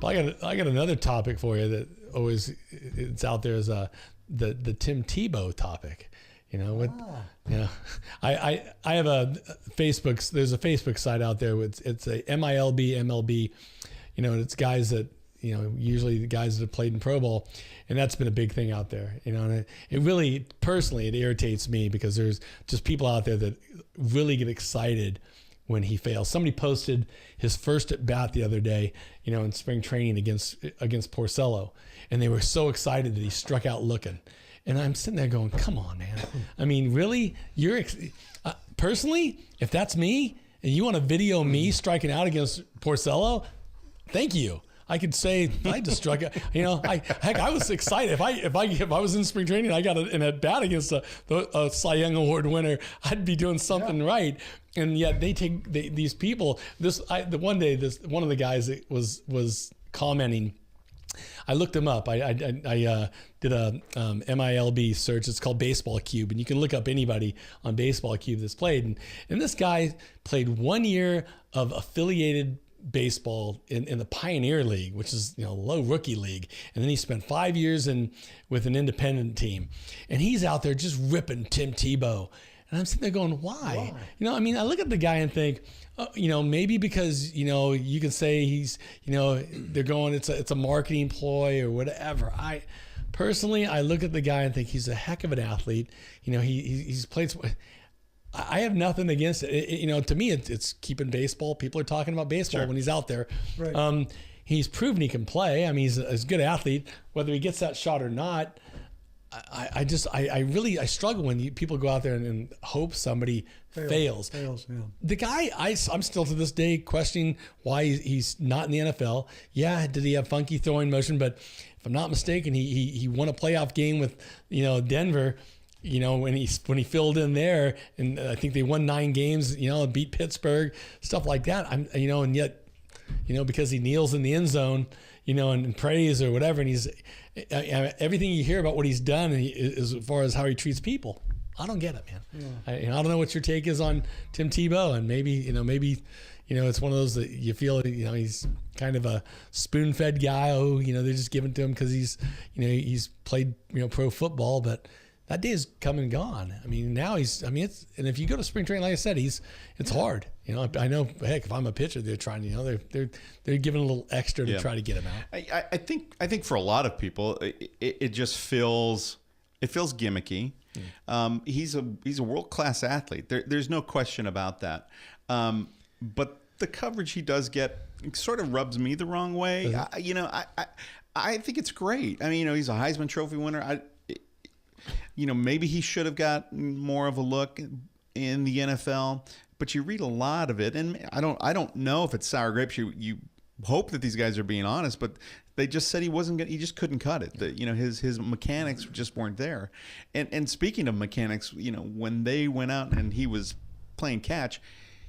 But I got another topic for you that always it's out there is the Tim Tebow topic. You know what? You know, I have a Facebook. There's a Facebook site out there. It's a MILB. You know, and it's guys that, you know, usually the guys that have played in Pro Bowl, and that's been a big thing out there. You know, and it really personally it irritates me because there's just people out there that really get excited when he fails. Somebody posted his first at bat the other day, you know, in spring training against Porcello, and they were so excited that he struck out looking. And I'm sitting there going, "Come on, man! I mean, really? You're personally, if that's me, and you want to video me striking out against Porcello, thank you. I could say I just struck out. You know, I was excited. If I was in spring training, and I got an at bat against a Cy Young Award winner, I'd be doing something right. And yet these people. One day, one of the guys that was commenting. I looked him up. I did a MILB search. It's called Baseball Cube, and you can look up anybody on Baseball Cube that's played. And this guy played 1 year of affiliated baseball in the Pioneer League, which is, you know, low rookie league, and then he spent 5 years with an independent team, and he's out there just ripping Tim Tebow. And I'm sitting there going, why? You know, I mean, I look at the guy and think, you know, maybe because, you know, you can say he's, you know, they're going, it's a marketing ploy or whatever. I look at the guy and think he's a heck of an athlete. You know, he's played. I have nothing against it. You know, to me, it's keeping baseball. People are talking about baseball when he's out there. Right. He's proven he can play. I mean, he's a good athlete. Whether he gets that shot or not, I really struggle when people go out there and hope somebody fails. Yeah. The guy, I'm still to this day questioning why he's not in the NFL. Yeah, did he have funky throwing motion? But if I'm not mistaken, he won a playoff game with, you know, Denver. You know, when he filled in there, and I think they won 9 games. You know, beat Pittsburgh, stuff like that. You know, and yet, you know, because he kneels in the end zone, you know, and prays or whatever, and he's everything you hear about what he's done as far as how he treats people. I don't get it, man. Yeah. I don't know what your take is on Tim Tebow, and maybe it's one of those that you feel, you know, he's kind of a spoon-fed guy. Oh, you know, they're just giving it to him because he's played, you know, pro football, but that day is come and gone. I mean, now and if you go to spring training, like I said, it's hard. You know, I know, heck, if I'm a pitcher, they're trying, you know, they're giving a little extra to try to get him out. I think for a lot of people, it just feels gimmicky. He's a world-class athlete. There's no question about that. But the coverage he does get sort of rubs me the wrong way. I think it's great. I mean, you know, he's a Heisman Trophy winner. You know, maybe he should have got more of a look in the NFL, but you read a lot of it, and I don't know if it's sour grapes. You hope that these guys are being honest, but they just said he just couldn't cut it. That, you know, his mechanics just weren't there. And speaking of mechanics, you know, when they went out and he was playing catch,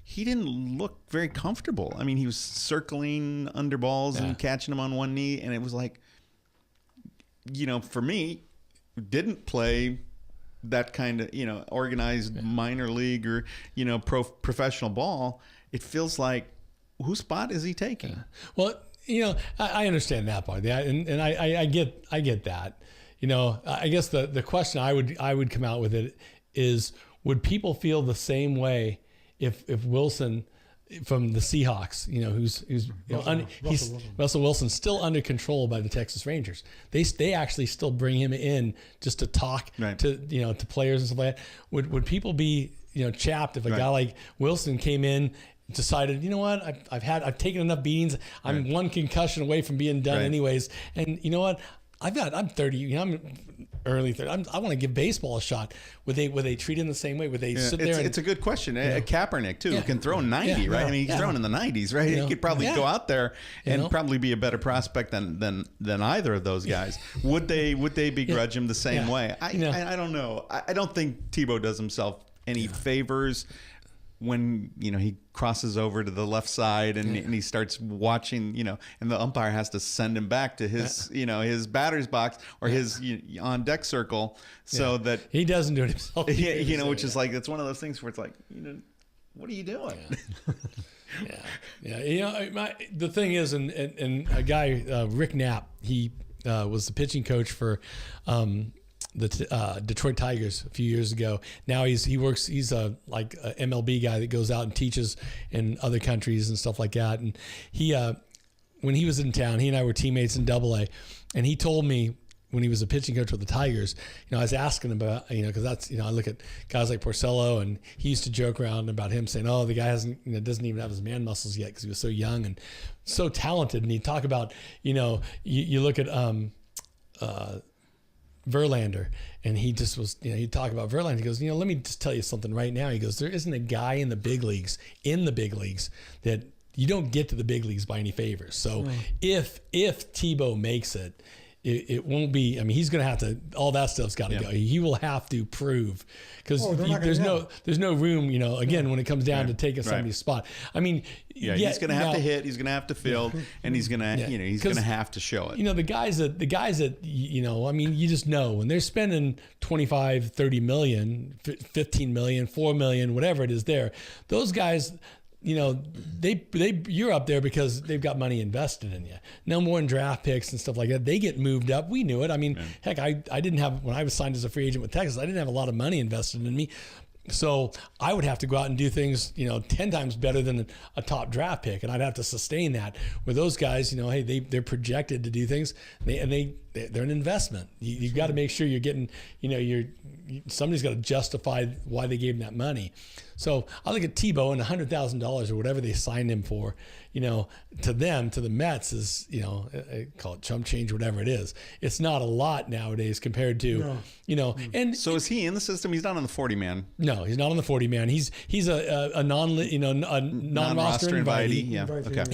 he didn't look very comfortable. I mean, he was circling under balls and catching them on one knee, and it was like, you know, for me, didn't play that kind of, you know, organized minor league or, you know, professional ball, it feels like, whose spot is he taking? Yeah. Well, you know, I understand that part, and I get that. You know, I guess the question I would come out with it is, would people feel the same way if Wilson from the Seahawks, you know, who's Russell Wilson's still under control by the Texas Rangers. They actually still bring him in just to talk to players and stuff like that. Would people be, you know, chapped if a guy like Wilson came in, decided, you know what, I've taken enough beatings, I'm one concussion away from being done anyways, and you know what, I'm 30, you know, I'm early 30. I want to give baseball a shot. Would they treat him the same way? Would they sit there? It's a good question. Kaepernick too, who can throw 90, right? I mean, he's throwing in the 90s, right? He could probably go out there and probably be a better prospect than either of those guys. Would they begrudge him the same way? I don't know. I don't think Tebow does himself any favors when, you know, he crosses over to the left side and he starts watching, you know, and the umpire has to send him back to his, you know, his batter's box or his on deck circle, so that he doesn't do it himself. You know, which is like, it's one of those things where it's like, you know, what are you doing? Yeah. You know, the thing is, and a guy, Rick Knapp, he was the pitching coach for the Detroit Tigers a few years ago. Now he's a MLB guy that goes out and teaches in other countries and stuff like that. And he when he was in town, he and I were teammates in Double-A, and he told me when he was a pitching coach with the Tigers, I was asking him about, because that's, I look at guys like Porcello, and he used to joke around about him saying, oh, the guy doesn't even have his man muscles yet because he was so young and so talented. And he'd talk about, you look at Verlander, and he just was, he'd talk about Verlander. He goes, let me just tell you something right now. He goes, there isn't a guy in the big leagues that you don't get to the big leagues by any favors. So if Tebow makes it, it won't be. I mean, he's going to have to. All that stuff's got to go. He will have to prove, because there's no room. Again, when it comes down to taking somebody's spot. I mean, he's going to have to hit. He's going to have to field, and he's going to he's going to have to show it. The guys that I mean, you just know when they're spending 25, 30 million, 15 million, 4 million, whatever it is. Those guys. You're up there because they've got money invested in you. No more in draft picks and stuff like that. They get moved up. We knew it. I mean, heck, I didn't have, when I was signed as a free agent with Texas, I didn't have a lot of money invested in me. So I would have to go out and do things, 10 times better than a top draft pick. And I'd have to sustain that. Where those guys, hey, they're projected to do things, they're an investment. You've got to make sure you're getting, somebody's got to justify why they gave them that money. So I look at Tebow and $100,000 or whatever they signed him for, to the Mets is, I call it chump change, whatever it is. It's not a lot nowadays compared to, and so is he in the system? He's not on the 40-man. No, he's not on the 40-man. He's a non-roster invitee. Yeah. Okay.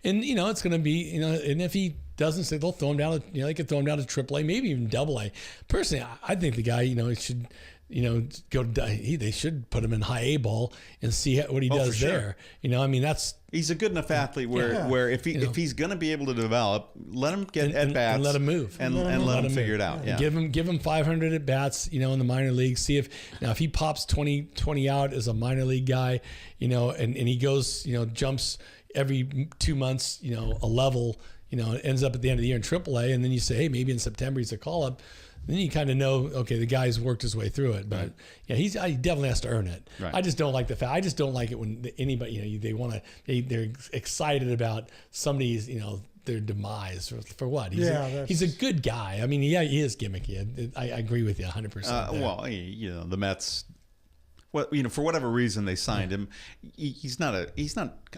And it's going to be, and if he doesn't say, they'll throw him down, they could throw him down to AAA, maybe even AA. Personally, I think the guy, should, they should put him in high A ball and see what he does there. I mean, he's a good enough athlete where if he's going to be able to develop, let him get at bats and let him move and let him figure it out. Yeah. Give him 500 at bats, in the minor leagues. See if he pops 20 out as a minor league guy, and he goes, jumps every 2 months, a level, ends up at the end of the year in AAA, and then you say, hey, maybe in September he's a call up. Then you kind of know, okay, the guy's worked his way through it, but he definitely has to earn it. Right. I just don't like it when anybody, they're excited about somebody's, their demise for what? He's a good guy. I mean, he is gimmicky. I agree with you 100%. The Mets. Well, for whatever reason they signed him. He's not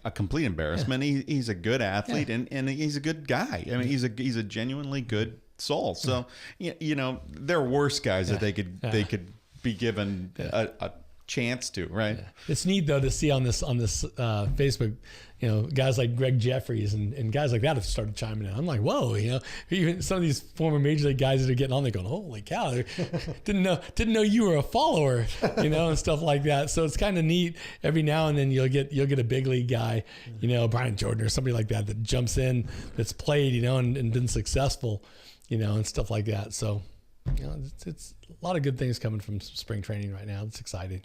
a complete embarrassment. He's a good athlete and he's a good guy. I mean, he's a genuinely good soul. So there are worse guys that they could be given a chance to, right? Yeah. It's neat though to see on this Facebook, guys like Greg Jeffries and guys like that have started chiming in. I'm like, whoa, even some of these former major league guys that are getting on, they're going, holy cow, didn't know you were a follower, and stuff like that. So it's kind of neat. Every now and then you'll get a big league guy, Brian Jordan or somebody like that jumps in, that's played, and been successful, and stuff like that. So, it's a lot of good things coming from spring training right now. It's exciting.